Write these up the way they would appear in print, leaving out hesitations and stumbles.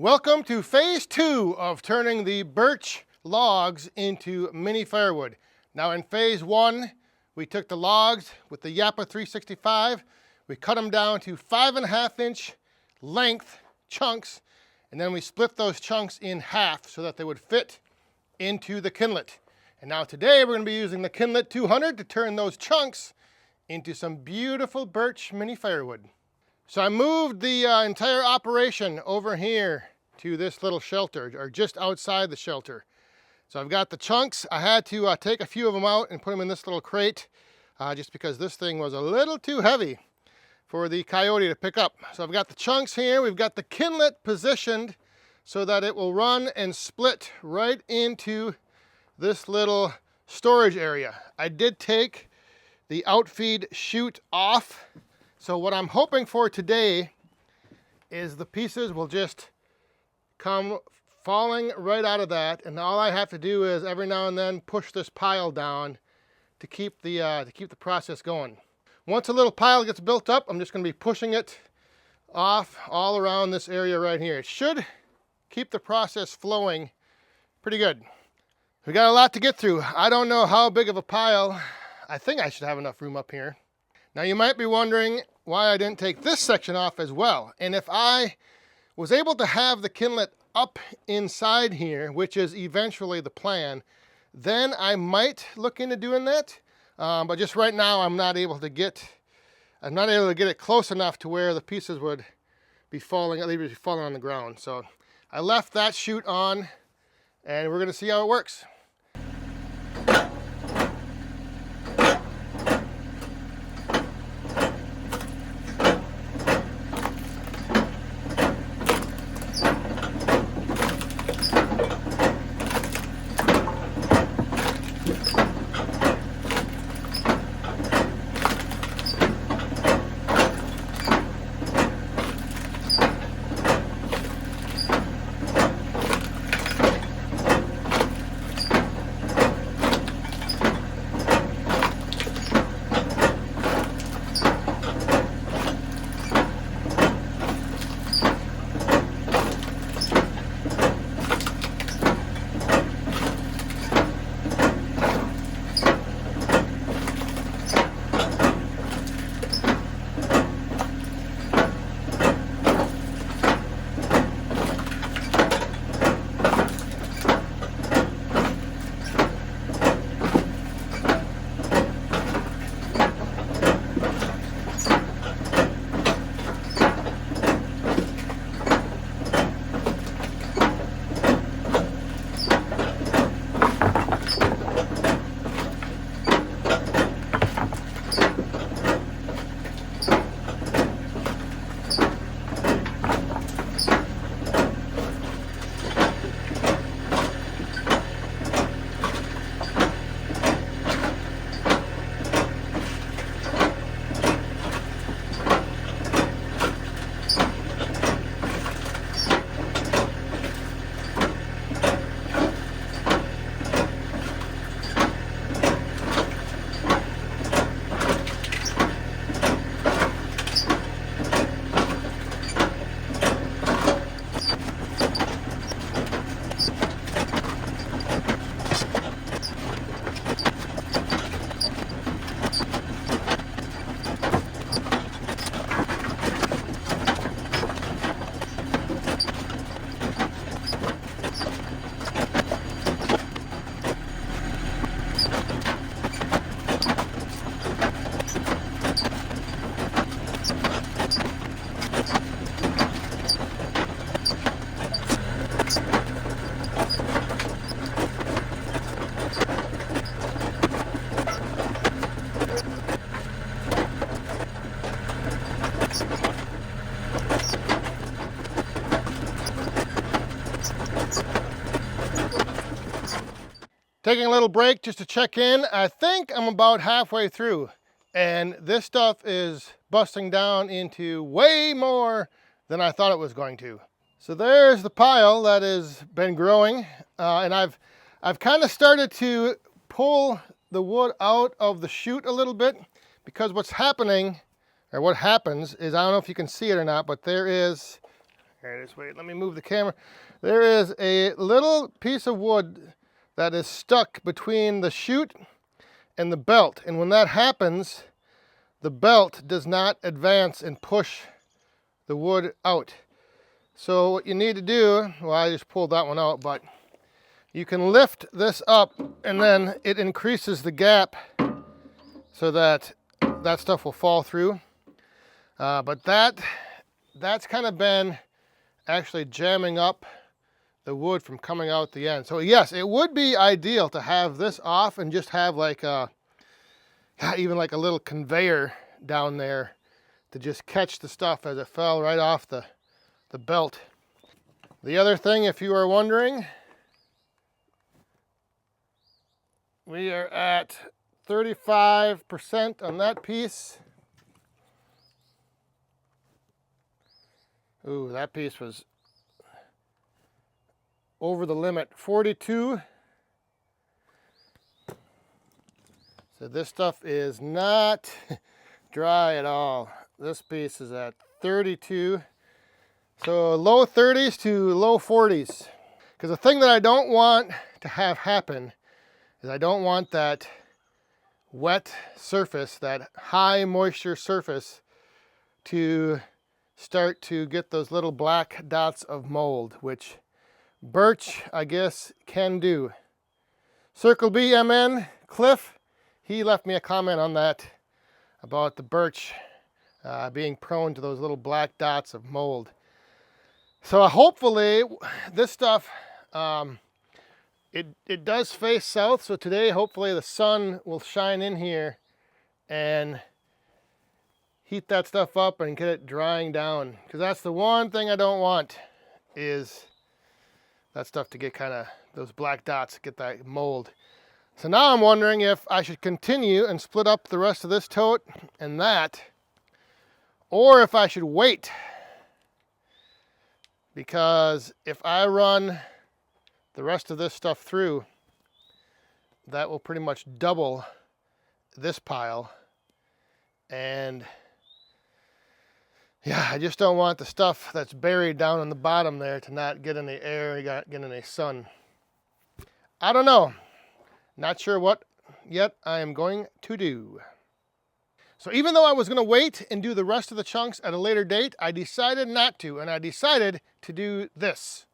Welcome to phase 2 of turning the birch logs into mini firewood. Now in phase 1, we took the logs with the Yappa 365, we cut them down to 5.5-inch length chunks, and then we split those chunks in half so that they would fit into the Kindlet. And now today we're going to be using the Kindlet 200 to turn those chunks into some beautiful birch mini firewood. So I moved the entire operation over here to this little shelter, or just outside the shelter. So I've got the chunks. I had to take a few of them out and put them in this little crate, just because this thing was a little too heavy for the coyote to pick up. So I've got the chunks here. We've got the Kindlet positioned so that it will run and split right into this little storage area. I did take the outfeed chute off. So what I'm hoping for today is the pieces will just come falling right out of that, and all I have to do is every now and then push this pile down to keep the process going. Once a little pile gets built up, I'm just going to be pushing it off all around this area right here. It should keep the process flowing pretty good. We got a lot to get through. I don't know how big of a pile. I think I should have enough room up here. Now you might be wondering why I didn't take this section off as well. And if I was able to have the Kindlet up inside here, which is eventually the plan, then I might look into doing that. But just right now I'm not able to get it close enough to where the pieces would be falling, on the ground. So I left that chute on, and we're gonna see how it works. Taking a little break just to check in. I think I'm about halfway through, and this stuff is busting down into way more than I thought it was going to. So there's the pile that has been growing, and I've kind of started to pull the wood out of the chute a little bit, because what's happening, or what happens, is, I don't know if you can see it or not, but there is, Here it is. Wait, let me move the camera. There is a little piece of wood that is stuck between the chute and the belt. And when that happens, the belt does not advance and push the wood out. So what you need to do, well, I just pulled that one out, but you can lift this up and then it increases the gap so that that stuff will fall through. But that's kind of been actually jamming up the wood from coming out the end. So yes, it would be ideal to have this off and just have like even like a little conveyor down there to just catch the stuff as it fell right off the belt. The other thing, if you are wondering, we are at 35% on that piece. Ooh, that piece was over the limit, 42. So this stuff is not dry at all. This piece is at 32. So low 30s to low 40s. Because the thing that I don't want to have happen is I don't want that wet surface, that high moisture surface, to start to get those little black dots of mold, which birch, I guess, can do. Circle BMN, Cliff, he left me a comment on that about the birch being prone to those little black dots of mold. So hopefully this stuff, it does face south, so today hopefully the sun will shine in here and heat that stuff up and get it drying down, because that's the one thing I don't want, is that stuff to get kind of those black dots, get that mold. So now I'm wondering if I should continue and split up the rest of this tote and that, or if I should wait, because if I run the rest of this stuff through, that will pretty much double this pile. And yeah, I just don't want the stuff that's buried down on the bottom there to not get any air, get any sun. I don't know. Not sure what yet I am going to do. So even though I was going to wait and do the rest of the chunks at a later date, I decided not to, and I decided to do this.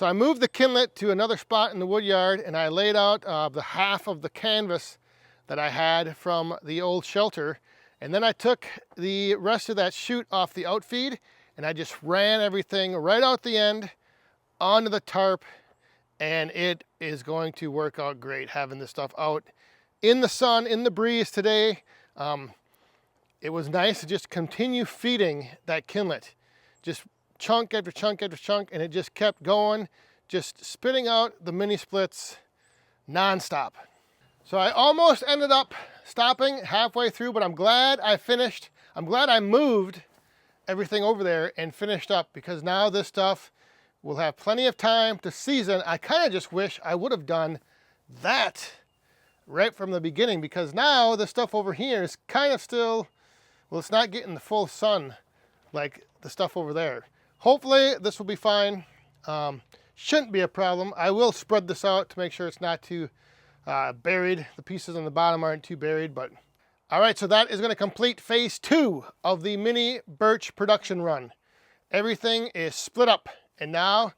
So I moved the Kindlet to another spot in the wood yard, and I laid out the half of the canvas that I had from the old shelter. And then I took the rest of that chute off the outfeed, and I just ran everything right out the end onto the tarp, and it is going to work out great having this stuff out in the sun, in the breeze today. It was nice to just continue feeding that Kindlet, just chunk after chunk after chunk, and it just kept going, just spitting out the mini splits nonstop. So I almost ended up stopping halfway through, but I'm glad I finished. I'm glad I moved everything over there and finished up, because now this stuff will have plenty of time to season. I kind of just wish I would have done that right from the beginning, because now the stuff over here is kind of still, well, it's not getting the full sun like the stuff over there. Hopefully this will be fine. Shouldn't be a problem. I will spread this out to make sure it's not too buried. The pieces on the bottom aren't too buried, but all right, so that is going to complete phase 2 of the mini birch production run. Everything is split up, and now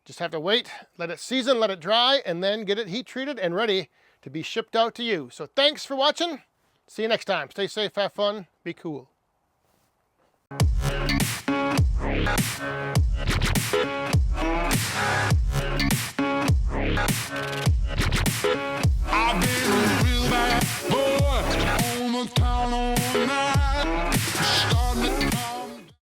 just have to wait, let it season, let it dry, and then get it heat treated and ready to be shipped out to you. So thanks for watching. See you next time. Stay safe, have fun, be cool.